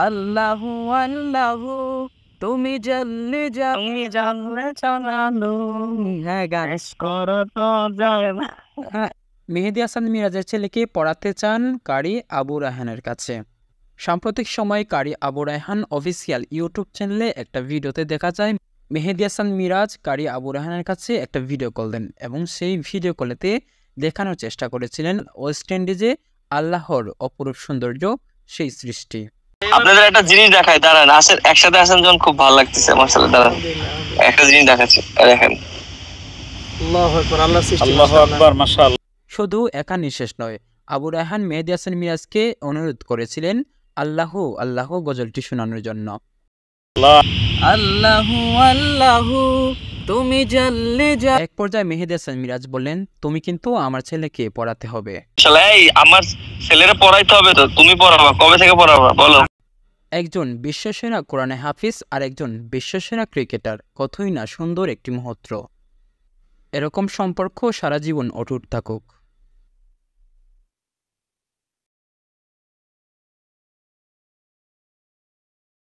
আল্লাহু আল্লাহু তুমি জানলে জানলে জানালো। হ্যাঁ গান করো তো যায় না। হ্যাঁ, মেহেদী হাসান মিরাজের ছেলেকে পড়াতে চান কারি আবু রায়হানের কাছে। সাম্প্রতিক সময়ে কারি আবু রায়হান অফিসিয়াল ইউটিউব চ্যানেলে একটা ভিডিওতে দেখা যায় মেহেদী হাসান মিরাজ কারি আবু রায়হানের কাছে একটা ভিডিও কল দেন এবং সেই ভিডিও কলেতে দেখানোর চেষ্টা করেছিলেন ওয়েস্ট ইন্ডিজে আল্লাহর অপরূপ সৌন্দর্য সেই সৃষ্টি। আপনাদের একটা জিনিস দেখায়, দাঁড়ান, আসেন একসাথে, আসেন যখন খুব ভালো লাগতেছে মাশাআল্লাহ। দাঁড়ান একটা জিনিস দেখাচ্ছি, দেখেন। আল্লাহু আকবার, আল্লাহর সৃষ্টি, আল্লাহু আকবার, মাশাআল্লাহ। শুধু একা নিঃশেষ নয়, আবু রায়হান মেহেদী হাসান মিরাজকে অনুরোধ করেছিলেন আল্লাহু আল্লাহু গজলটি শোনানোর জন্য। আল্লাহু আল্লাহু তুমি জানলে এক পর্যায়ে মেহেদী হাসান মিরাজ বললেন, তুমি কিন্তু আমার ছেলেকে পড়াতে হবে। এই আমার ছেলেরা পড়াইতে হবে তো, তুমি পড়াবা, কবে থেকে পড়াবা বলো? একজন বিশ্বসেরা কোরআনে হাফিজ আর একজন বিশ্বসেরা ক্রিকেটার, কতই না সুন্দর একটি মুহূর্ত। এরকম সম্পর্ক সারা জীবন অটুট থাকুক।